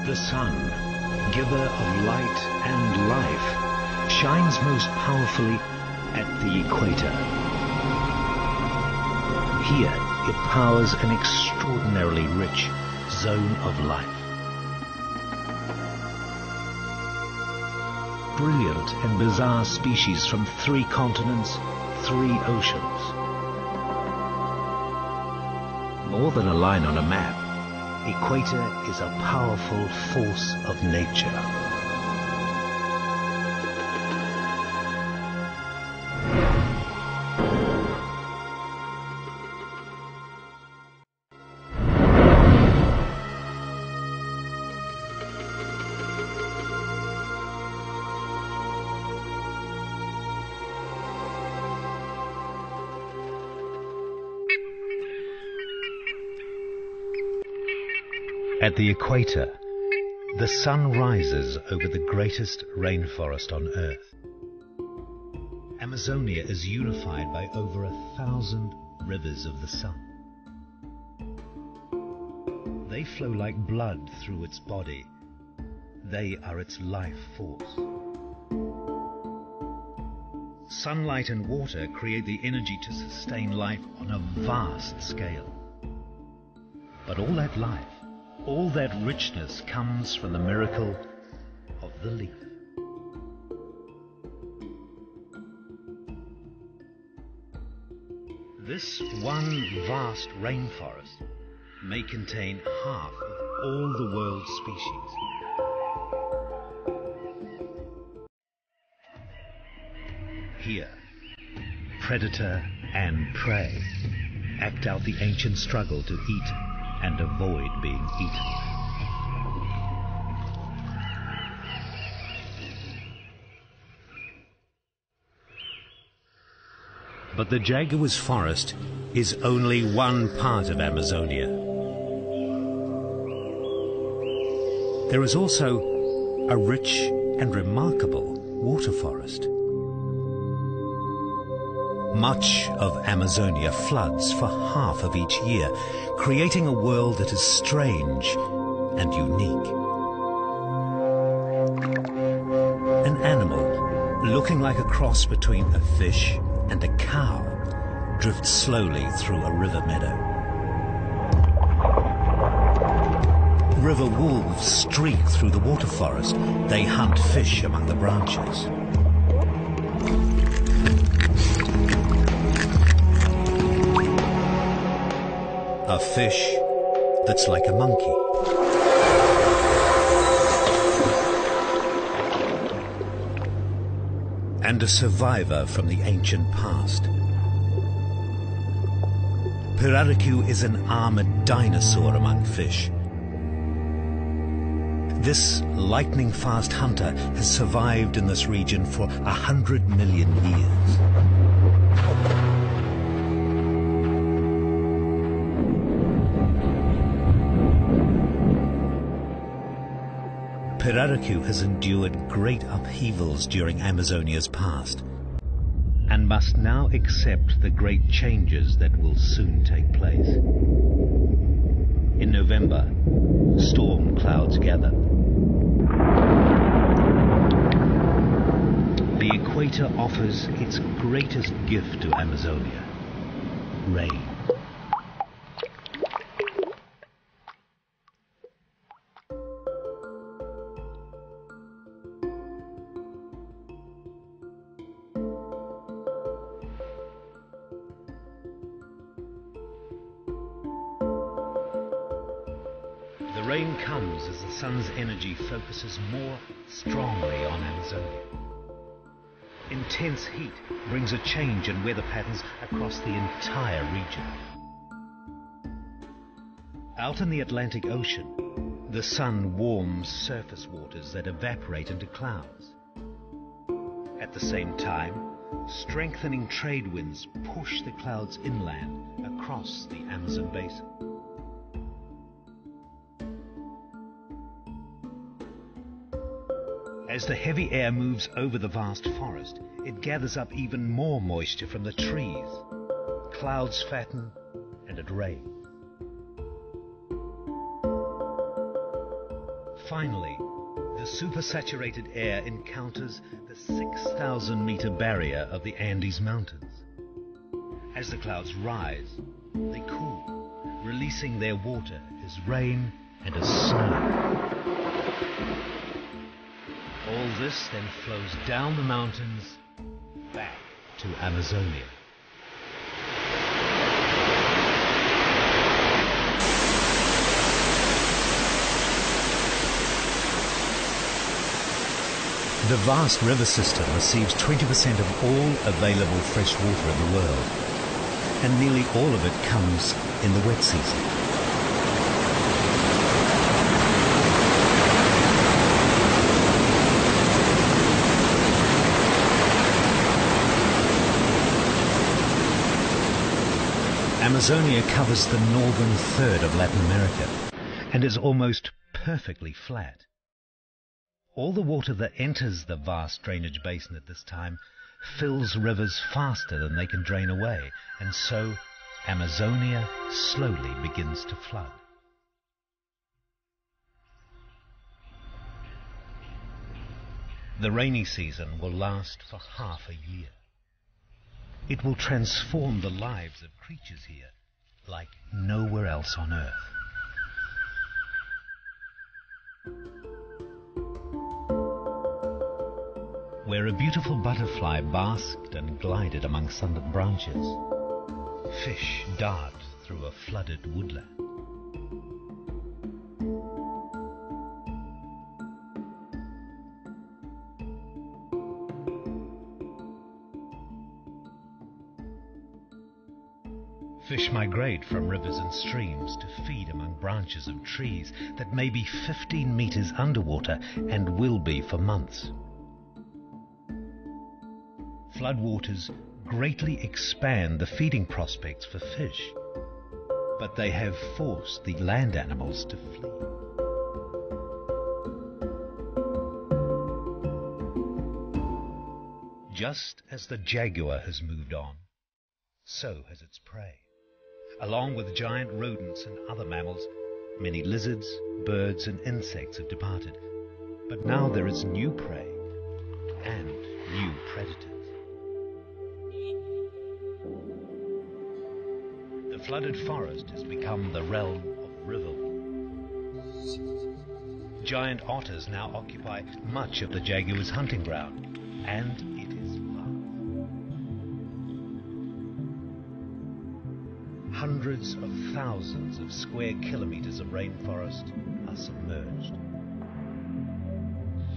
The sun, giver of light and life, shines most powerfully at the equator. Here it powers an extraordinarily rich zone of life. Brilliant and bizarre species from 3 continents, 3 oceans. More than a line on a map, equator is a powerful force of nature. At the equator, the sun rises over the greatest rainforest on Earth. Amazonia is unified by over 1,000 rivers of the sun. They flow like blood through its body. They are its life force. Sunlight and water create the energy to sustain life on a vast scale. But all that life, all that richness comes from the miracle of the leaf. This one vast rainforest may contain half of all the world's species. Here, predator and prey act out the ancient struggle to eat and avoid being eaten. But the jaguar's forest is only one part of Amazonia. There is also a rich and remarkable water forest. Much of Amazonia floods for half of each year, creating a world that is strange and unique. An animal, looking like a cross between a fish and a cow, drifts slowly through a river meadow. River wolves streak through the water forest. They hunt fish among the branches. A fish that's like a monkey. And a survivor from the ancient past. Pirarucu is an armored dinosaur among fish. This lightning-fast hunter has survived in this region for 100 million years. Pirarucu has endured great upheavals during Amazonia's past and must now accept the great changes that will soon take place. In November, storm clouds gather. The equator offers its greatest gift to Amazonia: rain. The rain comes as the sun's energy focuses more strongly on Amazonia. Intense heat brings a change in weather patterns across the entire region. Out in the Atlantic Ocean, the sun warms surface waters that evaporate into clouds. At the same time, strengthening trade winds push the clouds inland across the Amazon basin. As the heavy air moves over the vast forest, it gathers up even more moisture from the trees. Clouds fatten and it rains. Finally, the supersaturated air encounters the 6,000-meter barrier of the Andes Mountains. As the clouds rise, they cool, releasing their water as rain and as snow. All this then flows down the mountains back to Amazonia. The vast river system receives 20% of all available fresh water in the world, and nearly all of it comes in the wet season. Amazonia covers the northern third of Latin America and is almost perfectly flat. All the water that enters the vast drainage basin at this time fills rivers faster than they can drain away, and so Amazonia slowly begins to flood. The rainy season will last for half a year. It will transform the lives of creatures here like nowhere else on Earth. Where a beautiful butterfly basked and glided among sunlit branches, fish dart through a flooded woodland. Fish migrate from rivers and streams to feed among branches of trees that may be 15 meters underwater and will be for months. Floodwaters greatly expand the feeding prospects for fish, but they have forced the land animals to flee. Just as the jaguar has moved on, so has its prey. Along with giant rodents and other mammals, many lizards, birds and insects have departed. But now there is new prey and new predators. The flooded forest has become the realm of riverwolves. Giant otters now occupy much of the jaguar's hunting ground, and it is vast. Hundreds of thousands of square kilometers of rainforest are submerged.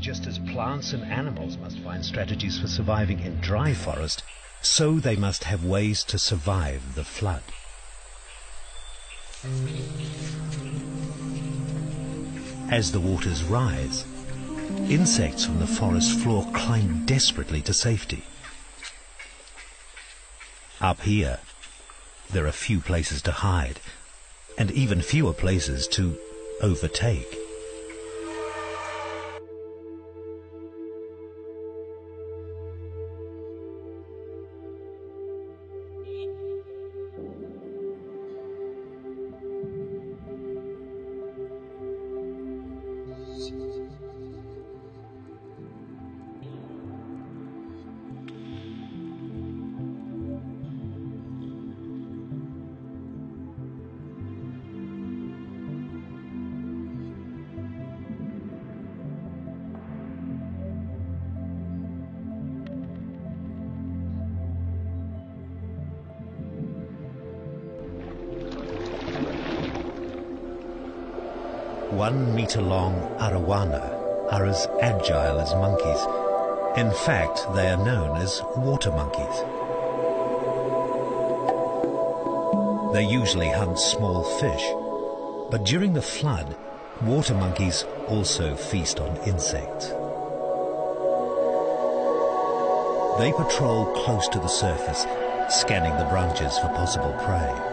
Just as plants and animals must find strategies for surviving in dry forest, so they must have ways to survive the flood. As the waters rise, insects from the forest floor climb desperately to safety. Up here, there are few places to hide, and even fewer places to overtake. One-meter-long arowana are as agile as monkeys. In fact, they are known as water monkeys. They usually hunt small fish, but during the flood, water monkeys also feast on insects. They patrol close to the surface, scanning the branches for possible prey.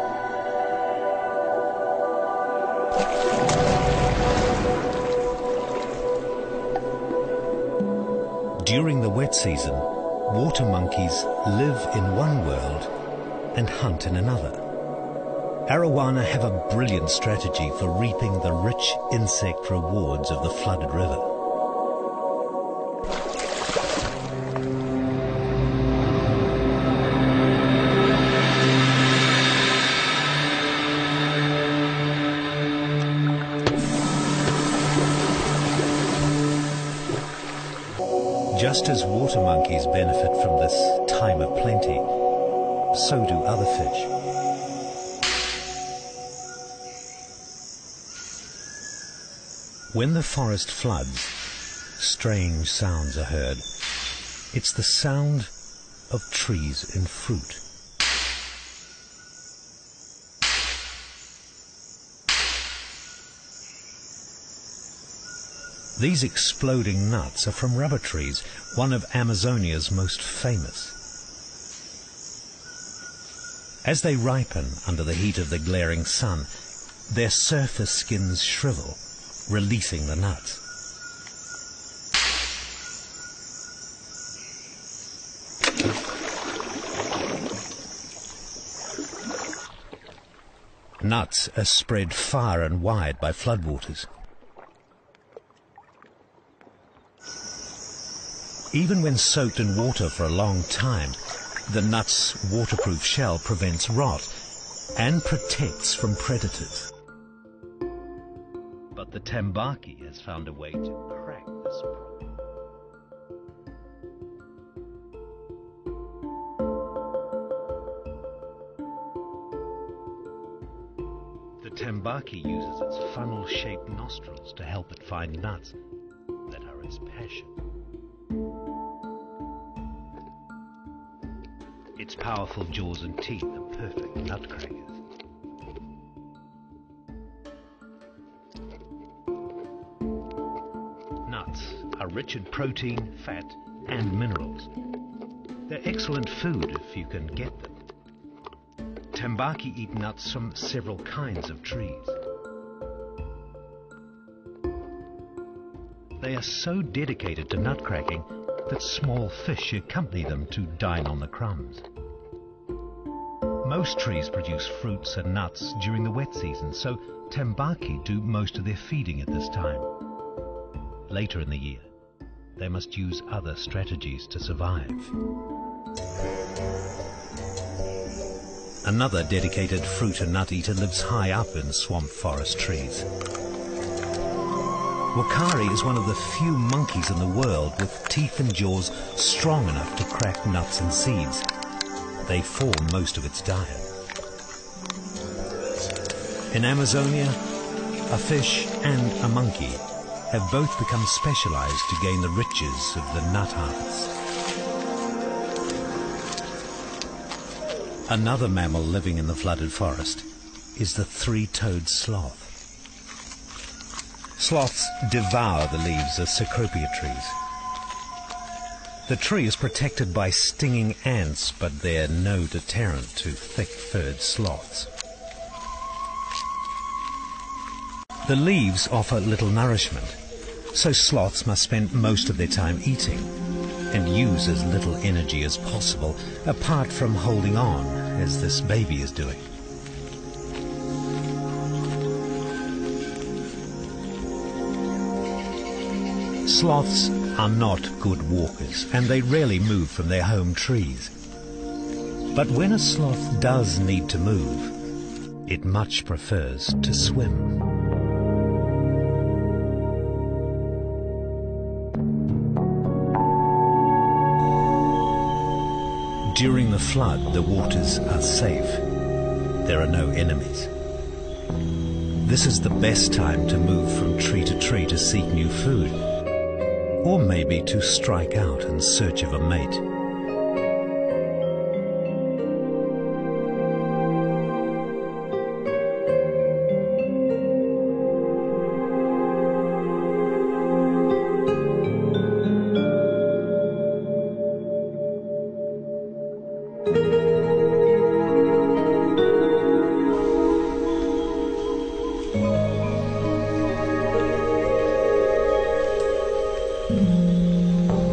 During the wet season, water monkeys live in one world and hunt in another. Arowana have a brilliant strategy for reaping the rich insect rewards of the flooded river. Just as water monkeys benefit from this time of plenty, so do other fish. When the forest floods, strange sounds are heard. It's the sound of trees in fruit. These exploding nuts are from rubber trees, one of Amazonia's most famous. As they ripen under the heat of the glaring sun, their surface skins shrivel, releasing the nuts. Nuts are spread far and wide by floodwaters. Even when soaked in water for a long time, the nut's waterproof shell prevents rot and protects from predators. But the tambaki has found a way to crack this problem. The tambaki uses its funnel-shaped nostrils to help it find nuts that are its passion. Its powerful jaws and teeth are perfect nutcrackers. Nuts are rich in protein, fat, and minerals. They're excellent food if you can get them. Tambaki eat nuts from several kinds of trees. They are so dedicated to nutcracking that small fish accompany them to dine on the crumbs. Most trees produce fruits and nuts during the wet season, so tambaki do most of their feeding at this time. Later in the year, they must use other strategies to survive. Another dedicated fruit and nut eater lives high up in swamp forest trees. Wakari is one of the few monkeys in the world with teeth and jaws strong enough to crack nuts and seeds. They form most of its diet. In Amazonia, a fish and a monkey have both become specialized to gain the riches of the nut harvest. Another mammal living in the flooded forest is the three-toed sloth. Sloths devour the leaves of cecropia trees. The tree is protected by stinging ants, but they're no deterrent to thick-furred sloths. The leaves offer little nourishment, so sloths must spend most of their time eating and use as little energy as possible, apart from holding on, as this baby is doing. Sloths are not good walkers, and they rarely move from their home trees. But when a sloth does need to move, it much prefers to swim. During the flood, the waters are safe. There are no enemies. This is the best time to move from tree to seek new food, or maybe to strike out in search of a mate.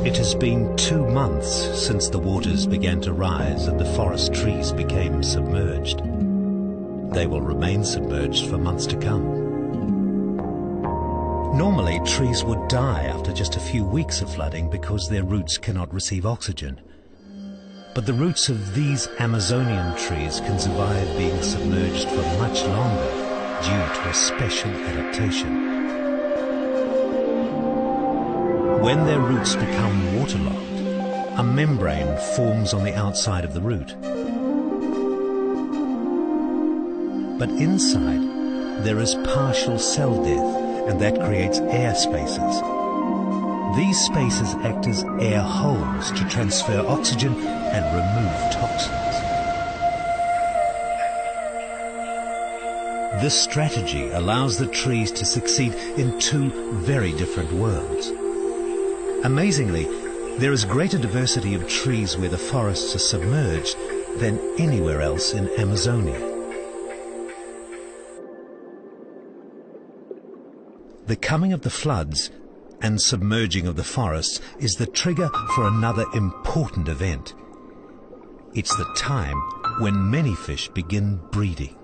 It has been 2 months since the waters began to rise and the forest trees became submerged. they will remain submerged for months to come. Normally, trees would die after just a few weeks of flooding because their roots cannot receive oxygen. But the roots of these Amazonian trees can survive being submerged for much longer due to a special adaptation. When their roots become waterlogged, a membrane forms on the outside of the root. But inside, there is partial cell death, and that creates air spaces. These spaces act as air holes to transfer oxygen and remove toxins. This strategy allows the trees to succeed in two very different worlds. Amazingly, there is greater diversity of trees where the forests are submerged than anywhere else in Amazonia. The coming of the floods and submerging of the forests is the trigger for another important event. It's the time when many fish begin breeding.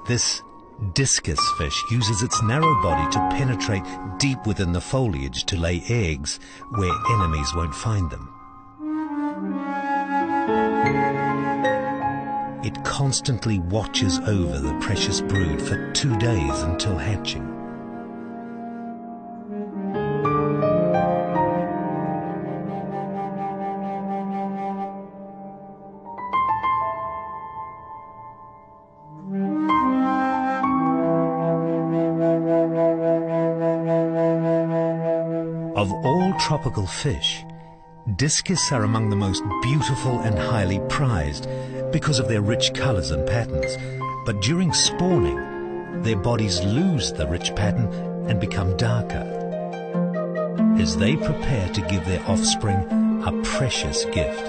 This discus fish uses its narrow body to penetrate deep within the foliage to lay eggs where enemies won't find them. It constantly watches over the precious brood for 2 days until hatching. Of all tropical fish, discus are among the most beautiful and highly prized because of their rich colors and patterns. But during spawning, their bodies lose the rich pattern and become darker as they prepare to give their offspring a precious gift.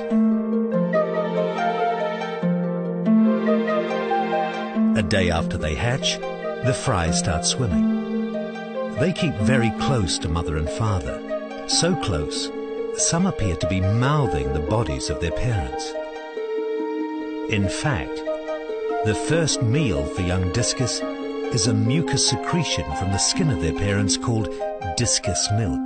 A day after they hatch, the fry start swimming. They keep very close to mother and father, so close some appear to be mouthing the bodies of their parents. In fact, the first meal for young discus is a mucus secretion from the skin of their parents called discus milk.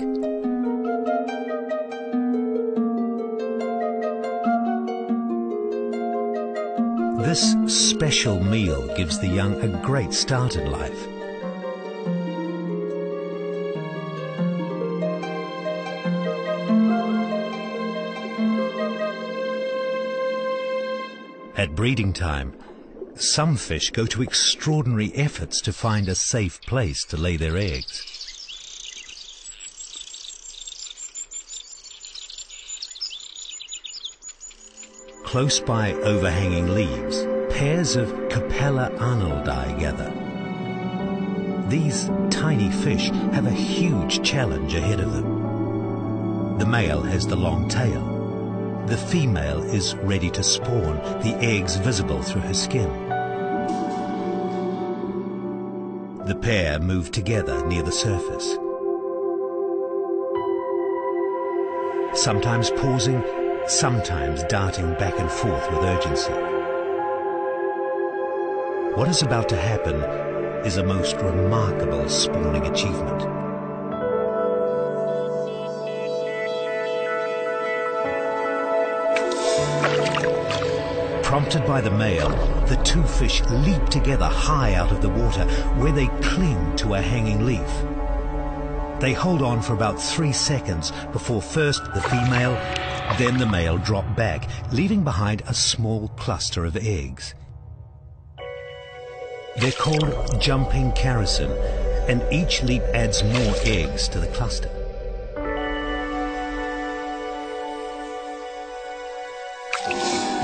This special meal gives the young a great start in life. At breeding time, some fish go to extraordinary efforts to find a safe place to lay their eggs. Close by overhanging leaves, pairs of Capella arnoldi gather. These tiny fish have a huge challenge ahead of them. The male has the long tail. The female is ready to spawn, the eggs visible through her skin. The pair move together near the surface, sometimes pausing, sometimes darting back and forth with urgency. What is about to happen is a most remarkable spawning achievement. Prompted by the male, the two fish leap together high out of the water, where they cling to a hanging leaf. They hold on for about 3 seconds before first the female, then the male drop back, leaving behind a small cluster of eggs. They're called jumping characin, and each leap adds more eggs to the cluster.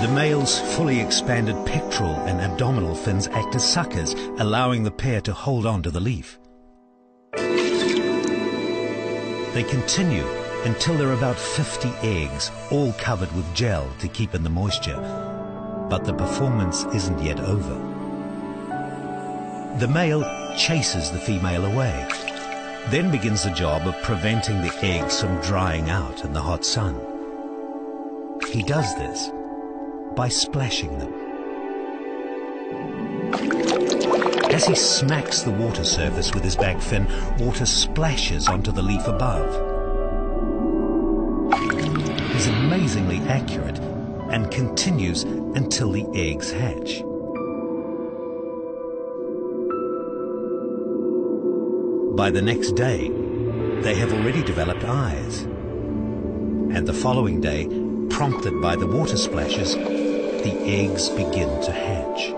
The male's fully expanded pectoral and abdominal fins act as suckers, allowing the pair to hold on to the leaf. They continue until there are about 50 eggs, all covered with gel to keep in the moisture. But the performance isn't yet over. The male chases the female away, then begins the job of preventing the eggs from drying out in the hot sun. He does this by splashing them. As he smacks the water surface with his back fin, water splashes onto the leaf above. He's amazingly accurate and continues until the eggs hatch. By the next day, they have already developed eyes. And the following day, prompted by the water splashes, the eggs begin to hatch.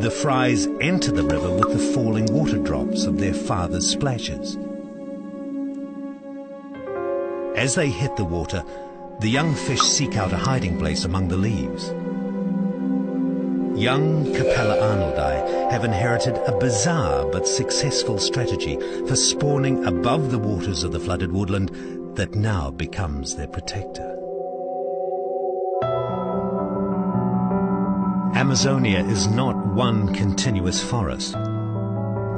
The fries enter the river with the falling water drops of their father's splashes. As they hit the water, the young fish seek out a hiding place among the leaves. Young Capella arnoldi have inherited a bizarre but successful strategy for spawning above the waters of the flooded woodland that now becomes their protector. Amazonia is not one continuous forest.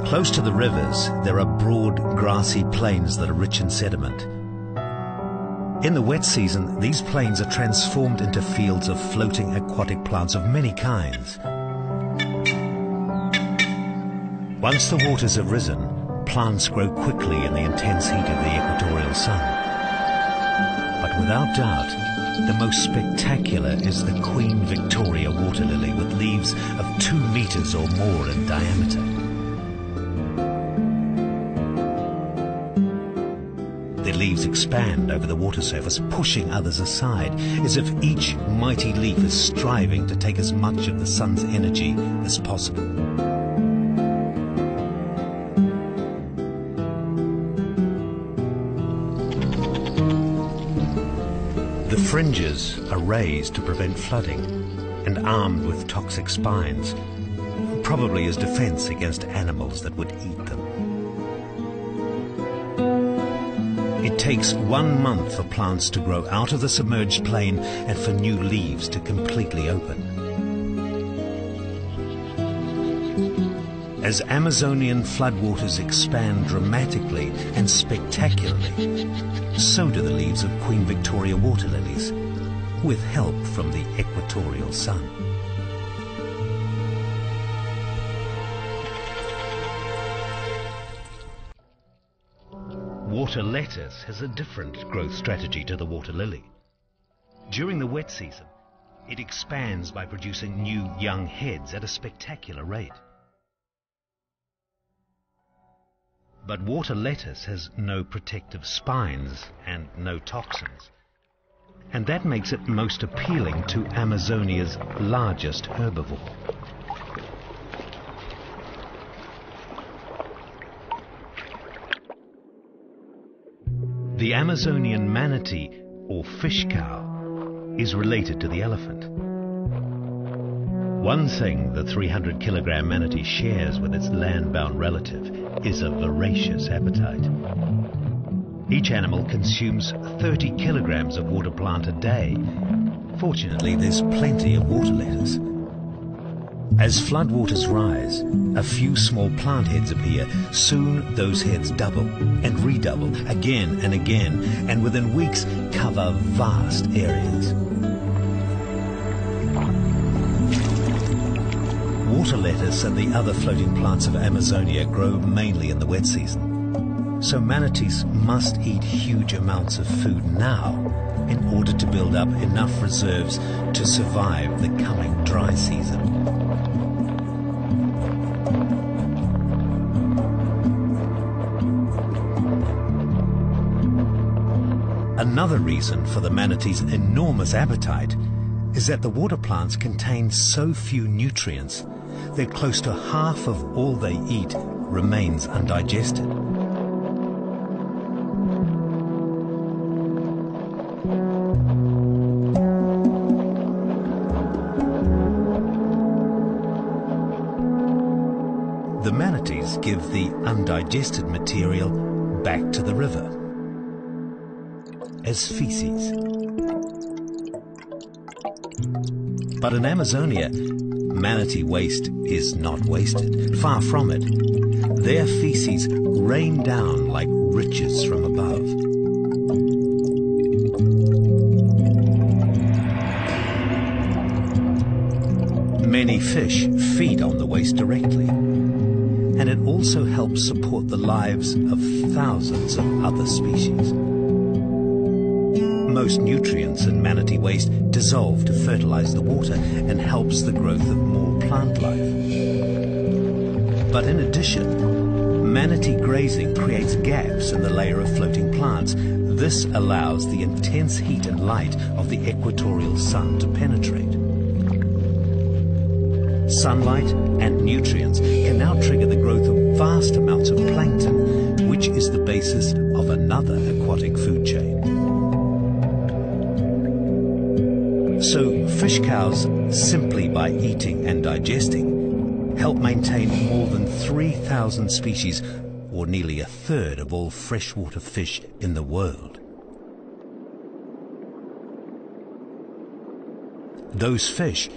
Close to the rivers, there are broad, grassy plains that are rich in sediment. In the wet season, these plains are transformed into fields of floating aquatic plants of many kinds. Once the waters have risen, plants grow quickly in the intense heat of the equatorial sun. But without doubt, the most spectacular is the Queen Victoria water lily with leaves of 2 meters or more in diameter. Their leaves expand over the water surface, pushing others aside, as if each mighty leaf is striving to take as much of the sun's energy as possible. The fringes are raised to prevent flooding and armed with toxic spines, probably as defense against animals that would eat them. It takes 1 month for plants to grow out of the submerged plain and for new leaves to completely open. As Amazonian floodwaters expand dramatically and spectacularly, so do the leaves of Queen Victoria water lilies, with help from the equatorial sun. Water lettuce has a different growth strategy to the water lily. During the wet season, it expands by producing new young heads at a spectacular rate. But water lettuce has no protective spines and no toxins, and that makes it most appealing to Amazonia's largest herbivore. The Amazonian manatee, or fish cow, is related to the elephant. One thing the 300-kilogram manatee shares with its land-bound relative is a voracious appetite. Each animal consumes 30 kilograms of water plant a day. Fortunately, there's plenty of water lettuce. As floodwaters rise, a few small plant heads appear. Soon those heads double and redouble again and again, and within weeks cover vast areas. Water lettuce and the other floating plants of Amazonia grow mainly in the wet season. So manatees must eat huge amounts of food now in order to build up enough reserves to survive the coming dry season. Another reason for the manatee's enormous appetite is that the water plants contain so few nutrients that close to half of all they eat remains undigested. The manatees give the undigested material back to the river as feces. But in Amazonia, manatee waste is not wasted. Far from it. Their feces rain down like riches from above. Many fish feed on the waste directly, and it also helps support the lives of thousands of other species. Most nutrients in manatee waste dissolve to fertilize the water and helps the growth of more plant life. But in addition, manatee grazing creates gaps in the layer of floating plants. This allows the intense heat and light of the equatorial sun to penetrate. Sunlight and nutrients can now trigger the growth of vast amounts of plankton, which is the basis of another aquatic food chain. So fish cows, simply by eating and digesting, help maintain more than 3,000 species, or nearly a third of all freshwater fish in the world. Those fish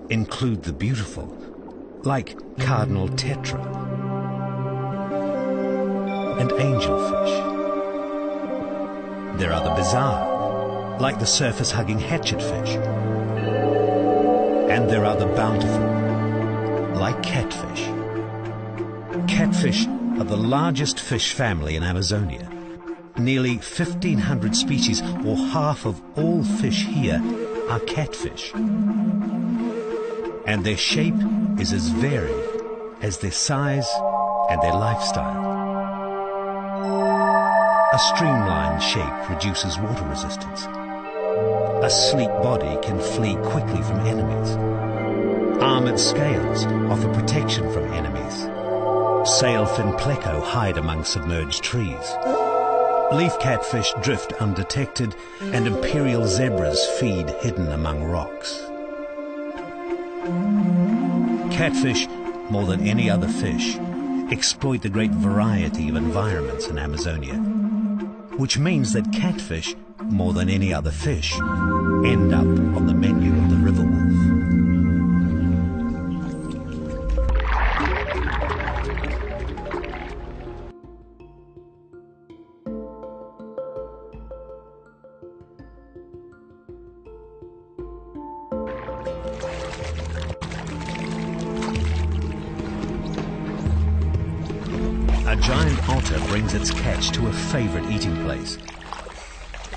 include the beautiful, like cardinal tetra and angelfish. There are the bizarre, like the surface-hugging hatchetfish. And there are the bountiful, like catfish. Catfish are the largest fish family in Amazonia. Nearly 1,500 species, or half of all fish here, are catfish. And their shape is as varied as their size and their lifestyle. A streamlined shape reduces water resistance. A sleek body can flee quickly from enemies. Armored scales offer protection from enemies. Sailfin pleco hide among submerged trees. Leaf catfish drift undetected, and imperial zebras feed hidden among rocks. Catfish, more than any other fish, exploit the great variety of environments in Amazonia, which means that catfish, more than any other fish, end up on the menu of the river wolf. A giant otter brings its catch to a favorite eating place.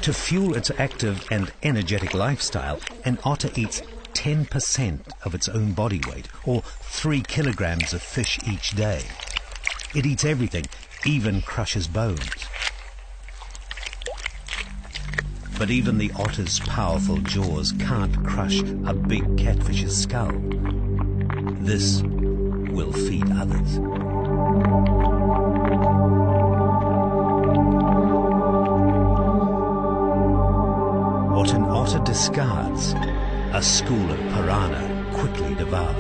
To fuel its active and energetic lifestyle, an otter eats 10% of its own body weight, or 3 kilograms of fish each day. It eats everything, even crushes bones. But even the otter's powerful jaws can't crush a big catfish's skull. This will feed others. What an otter discards, a school of piranha quickly devour.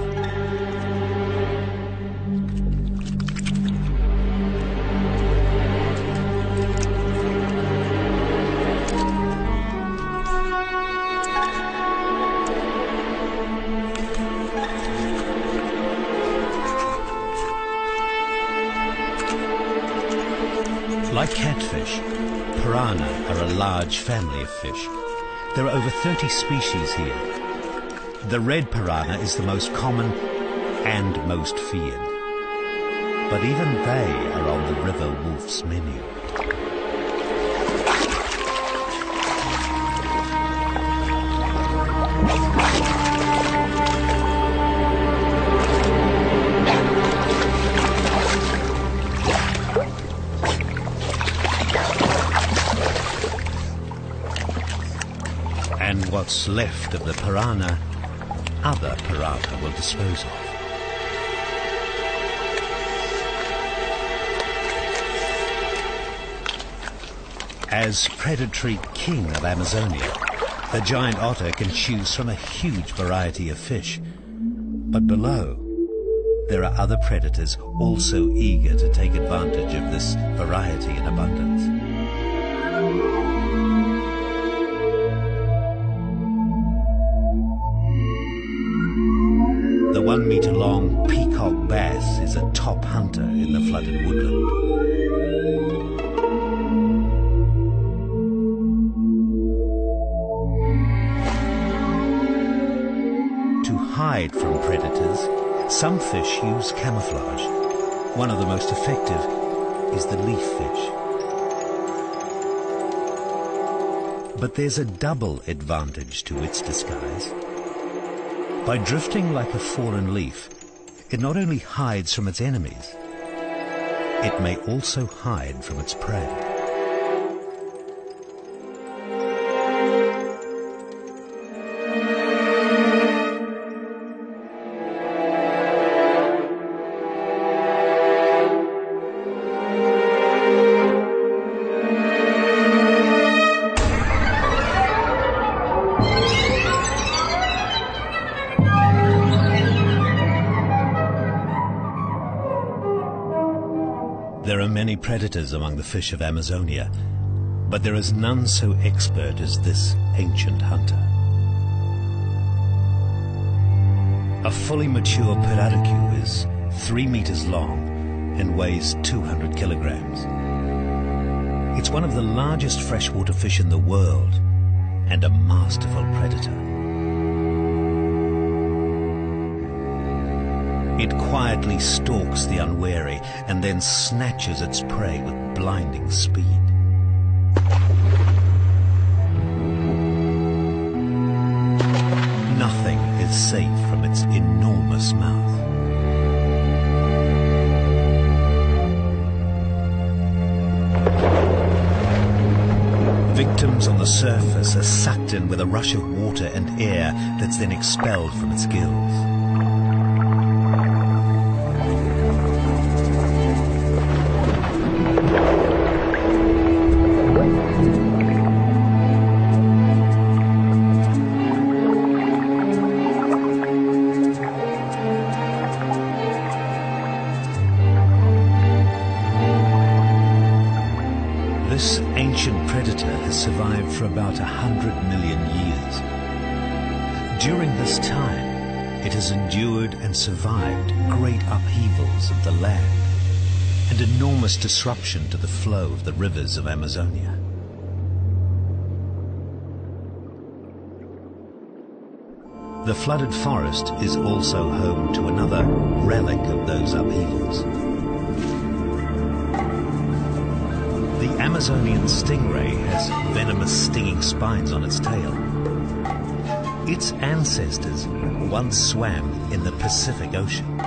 Like catfish, piranha are a large family of fish. There are over 30 species here. The red piranha is the most common and most feared. But even they are on the river wolf's menu. And what's left of the piranha, other piranha will dispose of. As predatory king of Amazonia, the giant otter can choose from a huge variety of fish. But below, there are other predators also eager to take advantage of this variety and abundance. The 1-meter-long peacock bass is a top hunter in the flooded woodland. To hide from predators, some fish use camouflage. One of the most effective is the leaf fish. But there's a double advantage to its disguise. By drifting like a fallen leaf, it not only hides from its enemies, it may also hide from its prey. There are many predators among the fish of Amazonia, but there is none so expert as this ancient hunter. A fully mature pirarucu is 3 meters long and weighs 200 kilograms. It's one of the largest freshwater fish in the world and a masterful predator. It quietly stalks the unwary and then snatches its prey with blinding speed. Nothing is safe from its enormous mouth. Victims on the surface are sucked in with a rush of water and air that's then expelled from its gills. This ancient predator has survived for about 100 million years. During this time, it has endured and survived great upheavals of the land and enormous disruption to the flow of the rivers of Amazonia. The flooded forest is also home to another relic of those upheavals. The Amazonian stingray has venomous stinging spines on its tail. Its ancestors once swam in the Pacific Ocean.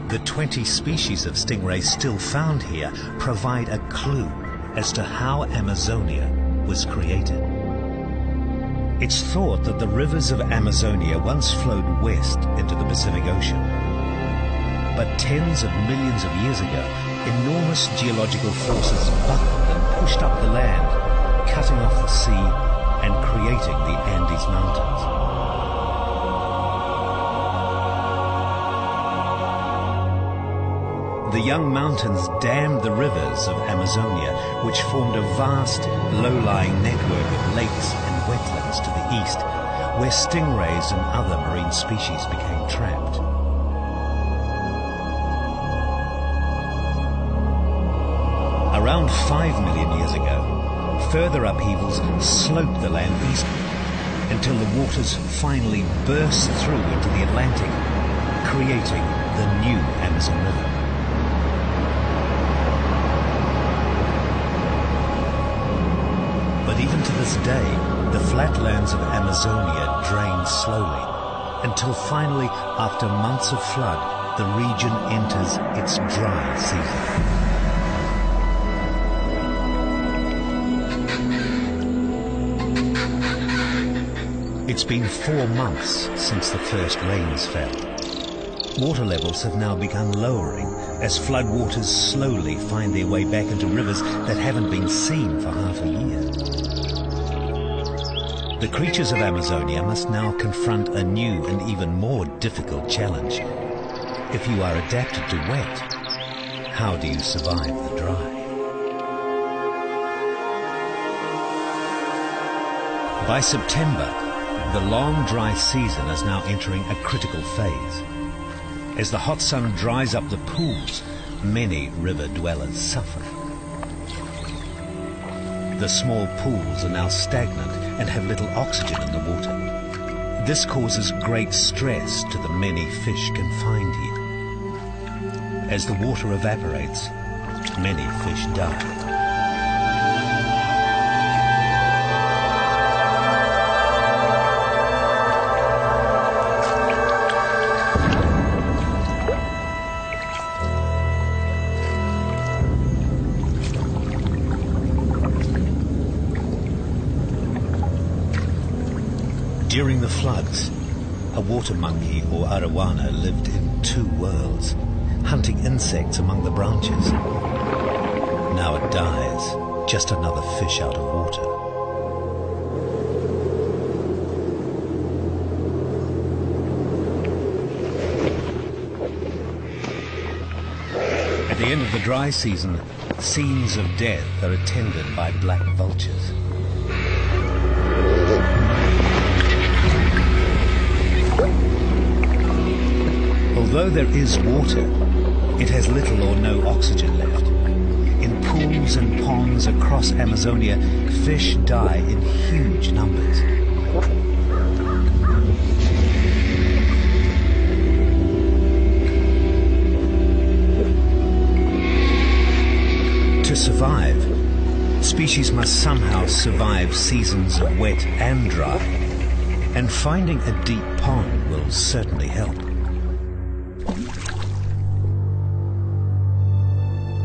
The 20 species of stingray still found here provide a clue as to how Amazonia was created. It's thought that the rivers of Amazonia once flowed west into the Pacific Ocean. But tens of millions of years ago, enormous geological forces buckled and pushed up the land, cutting off the sea and creating the Andes Mountains. The young mountains dammed the rivers of Amazonia, which formed a vast, low-lying network of lakes and wetlands to the east, where stingrays and other marine species became trapped. Around 5 million years ago, further upheavals sloped the land eastward until the waters finally burst through into the Atlantic, creating the new Amazon River. But even to this day, the flatlands of Amazonia drain slowly, until finally, after months of flood, the region enters its dry season. It's been 4 months since the first rains fell. Water levels have now begun lowering as floodwaters slowly find their way back into rivers that haven't been seen for half a year. The creatures of Amazonia must now confront a new and even more difficult challenge. If you are adapted to wet, how do you survive the dry? By September, the long dry season is now entering a critical phase. As the hot sun dries up the pools, many river dwellers suffer. The small pools are now stagnant and have little oxygen in the water. This causes great stress to the many fish confined here. As the water evaporates, many fish die. During the floods, a water monkey or arowana lived in two worlds, hunting insects among the branches. Now it dies, just another fish out of water. At the end of the dry season, scenes of death are attended by black vultures. Although there is water, it has little or no oxygen left. In pools and ponds across Amazonia, fish die in huge numbers. To survive, species must somehow survive seasons of wet and dry, and finding a deep pond will certainly help.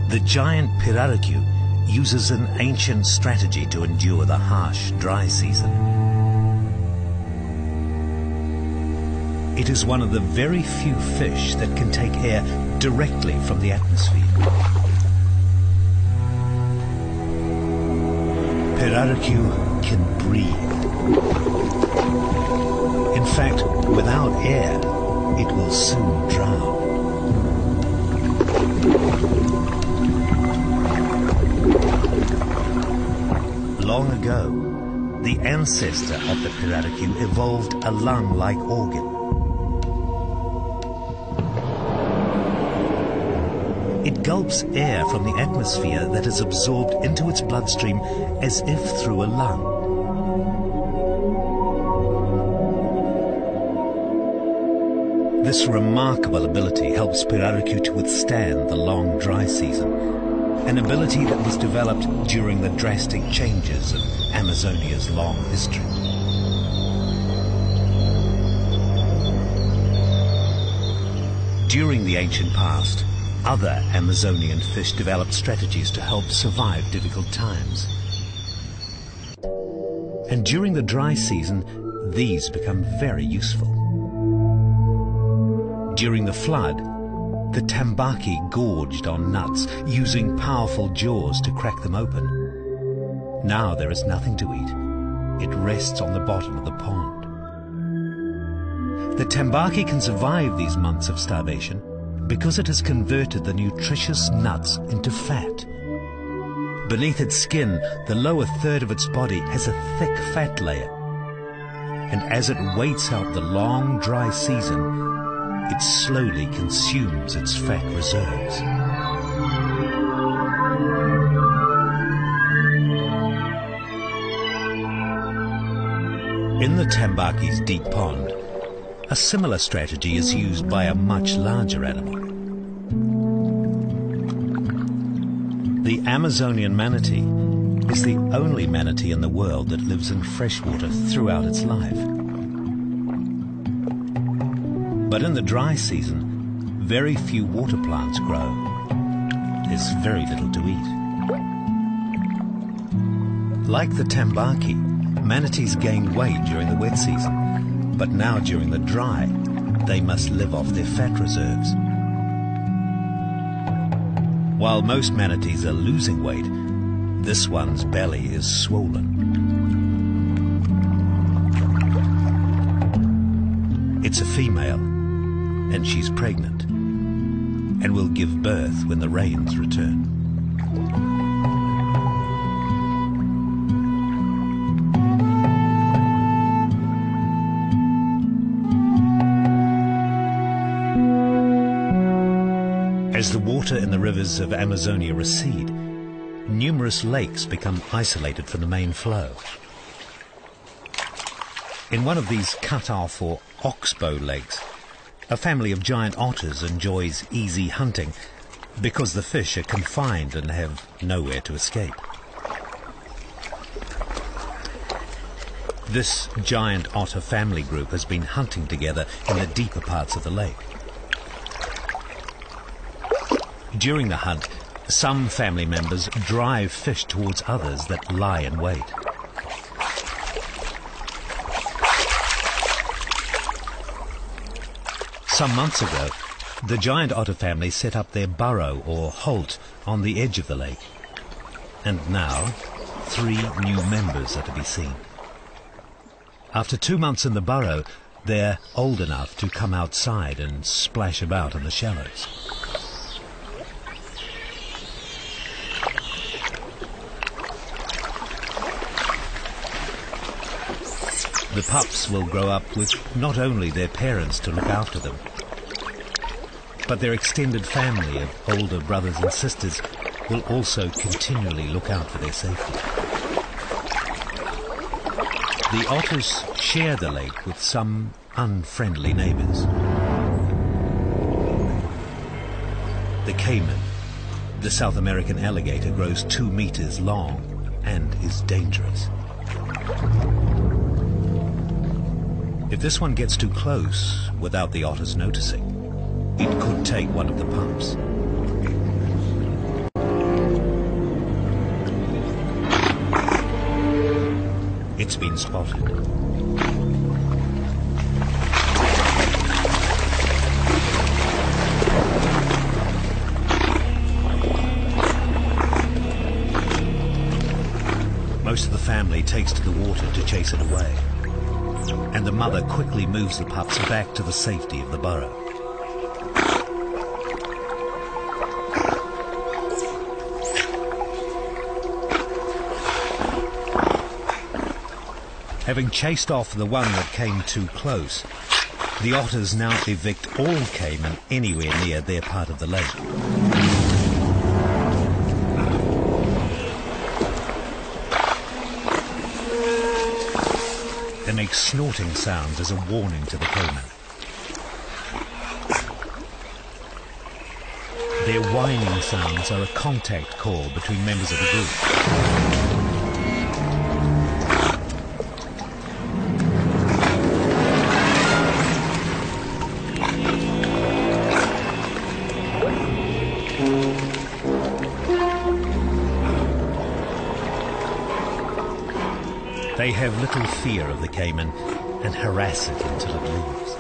The giant pirarucu uses an ancient strategy to endure the harsh, dry season. It is one of the very few fish that can take air directly from the atmosphere. Pirarucu can breathe. In fact, without air, it will soon drown. Long ago, the ancestor of the pirarucu evolved a lung-like organ. It gulps air from the atmosphere that is absorbed into its bloodstream as if through a lung. This remarkable ability helps pirarucu to withstand the long dry season, an ability that was developed during the drastic changes of Amazonia's long history. During the ancient past, other Amazonian fish developed strategies to help survive difficult times. And during the dry season, these become very useful. During the flood, the tambaki gorged on nuts, using powerful jaws to crack them open. Now there is nothing to eat. It rests on the bottom of the pond. The tambaki can survive these months of starvation because it has converted the nutritious nuts into fat. Beneath its skin, the lower third of its body has a thick fat layer. And as it waits out the long dry season, it slowly consumes its fat reserves. In the tambaki's deep pond, a similar strategy is used by a much larger animal. The Amazonian manatee is the only manatee in the world that lives in freshwater throughout its life. But in the dry season, very few water plants grow. There's very little to eat. Like the tambaki, manatees gain weight during the wet season, but now during the dry, they must live off their fat reserves. While most manatees are losing weight, this one's belly is swollen. It's a female, and she's pregnant, and will give birth when the rains return. As the water in the rivers of Amazonia recede, numerous lakes become isolated from the main flow. In one of these cut-off or oxbow lakes, a family of giant otters enjoys easy hunting because the fish are confined and have nowhere to escape. This giant otter family group has been hunting together in the deeper parts of the lake. During the hunt, some family members drive fish towards others that lie in wait. Some months ago, the giant otter family set up their burrow or holt on the edge of the lake. And now, 3 new members are to be seen. After 2 months in the burrow, they're old enough to come outside and splash about in the shallows. The pups will grow up with not only their parents to look after them, but their extended family of older brothers and sisters will also continually look out for their safety. The otters share the lake with some unfriendly neighbors. The caiman, the South American alligator, grows 2 meters long and is dangerous. If this one gets too close without the otters noticing, it could take one of the pups. It's been spotted. Most of the family takes to the water to chase it away, and the mother quickly moves the pups back to the safety of the burrow. Having chased off the one that came too close, the otters now evict all caiman anywhere near their part of the lake. They make snorting sounds as a warning to the caiman. Their whining sounds are a contact call between members of the group. They have little fear of the caiman and harass it until it leaves.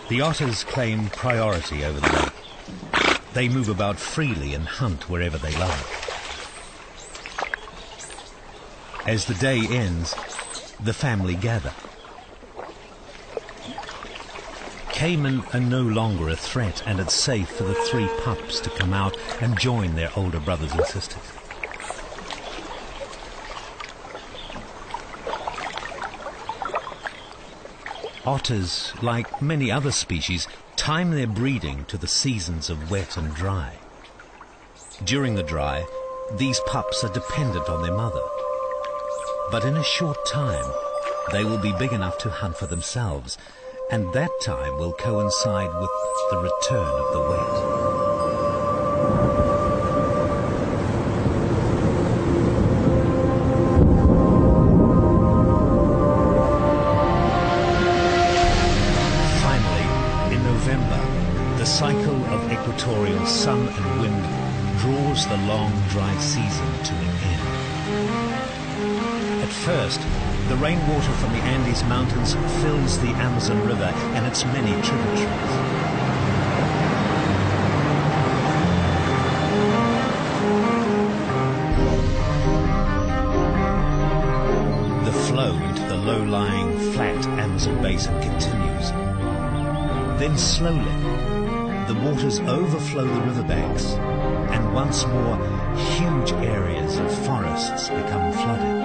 The otters claim priority over the lake. They move about freely and hunt wherever they like. As the day ends, the family gather. Caiman are no longer a threat, and it's safe for the 3 pups to come out and join their older brothers and sisters. Otters, like many other species, time their breeding to the seasons of wet and dry. During the dry, these pups are dependent on their mother. But in a short time, they will be big enough to hunt for themselves, and that time will coincide with the return of the wet. Finally, in November, the cycle of equatorial sun and wind draws the long dry season to an end. At first, the rainwater from the Andes Mountains fills the Amazon River and its many tributaries. The flow into the low-lying, flat Amazon basin continues. Then slowly, the waters overflow the riverbanks, and once more, huge areas of forests become flooded.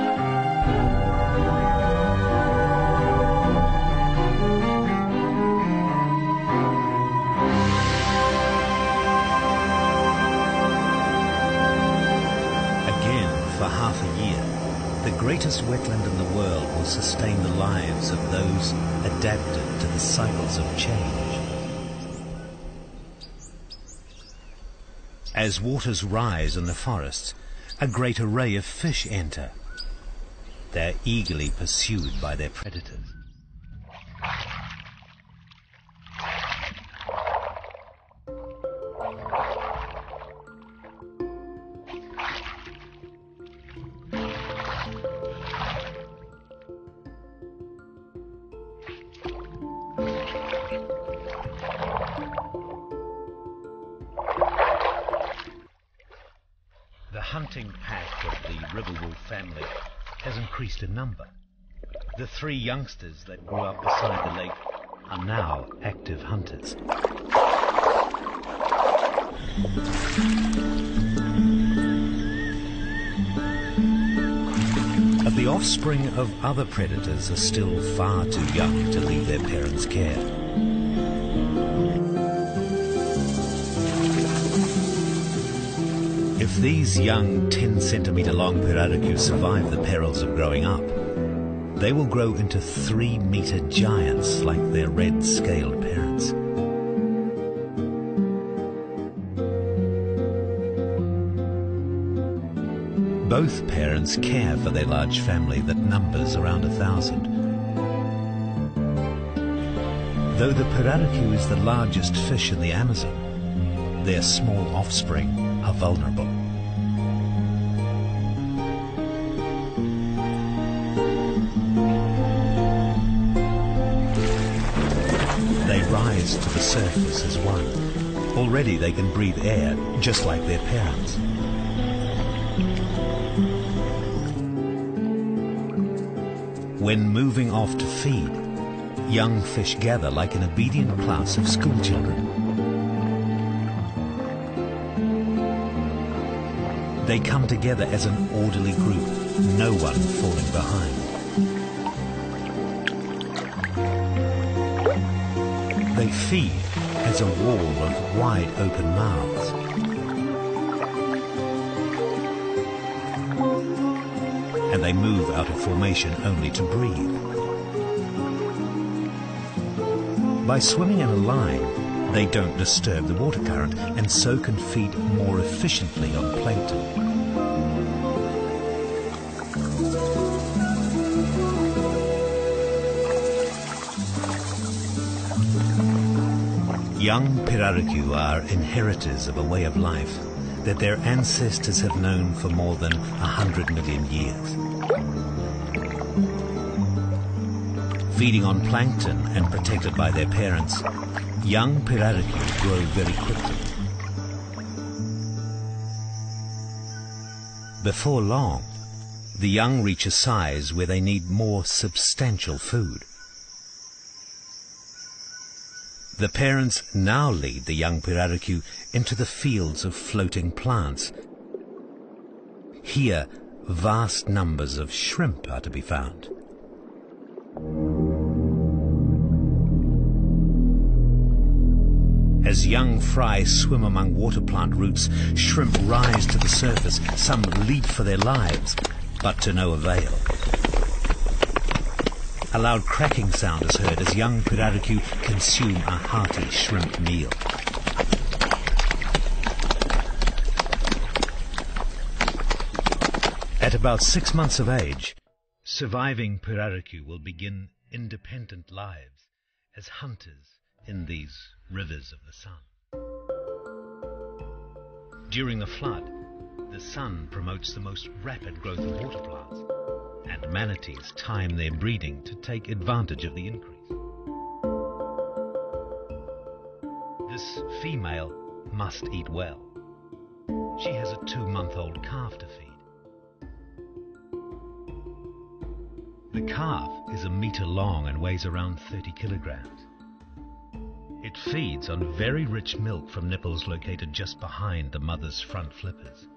greatest wetland in the world will sustain the lives of those adapted to the cycles of change. As waters rise in the forests, a great array of fish enter. They're eagerly pursued by their predators. The hunting pack of the river wolf family has increased in number. The 3 youngsters that grew up beside the lake are now active hunters. But the offspring of other predators are still far too young to leave their parents' care. If these young 10-centimetre long Pirarucu survive the perils of growing up, they will grow into 3-metre giants like their red-scaled parents. Both parents care for their large family that numbers around 1,000. Though the Pirarucu is the largest fish in the Amazon, their small offspring are vulnerable. They rise to the surface as one. Already they can breathe air just like their parents. When moving off to feed, young fish gather like an obedient class of schoolchildren. They come together as an orderly group, no one falling behind. They feed as a wall of wide open mouths. And they move out of formation only to breathe. By swimming in a line, they don't disturb the water current and so can feed more efficiently on plankton. Young Pirarucu are inheritors of a way of life that their ancestors have known for more than 100 million years. Feeding on plankton and protected by their parents, young Pirarucu grow very quickly. Before long, the young reach a size where they need more substantial food. The parents now lead the young Pirarucu into the fields of floating plants. Here, vast numbers of shrimp are to be found. As young fry swim among water plant roots, shrimp rise to the surface. Some leap for their lives, but to no avail. A loud cracking sound is heard as young Pirarucu consume a hearty shrimp meal. At about 6 months of age, surviving Pirarucu will begin independent lives as hunters in these rivers of the sun. During the flood, the sun promotes the most rapid growth of water plants, and manatees time their breeding to take advantage of the increase. This female must eat well. She has a 2-month-old calf to feed. The calf is 1 meter long and weighs around 30 kilograms. It feeds on very rich milk from nipples located just behind the mother's front flippers.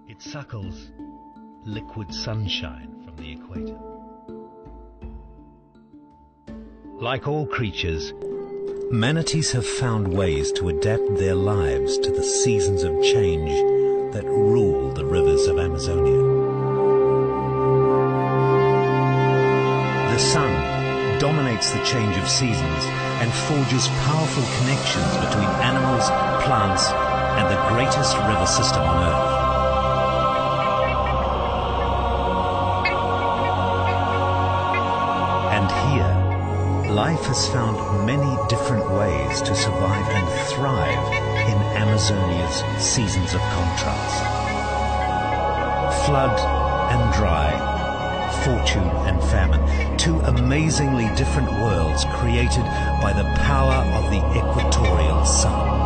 It suckles liquid sunshine from the equator. Like all creatures, manatees have found ways to adapt their lives to the seasons of change that rule rivers of Amazonia. The sun dominates the change of seasons and forges powerful connections between animals, plants, and the greatest river system on Earth. And here, life has found many different ways to survive and thrive in Amazonia's seasons of contrast. Flood and dry, fortune and famine, two amazingly different worlds created by the power of the equatorial sun.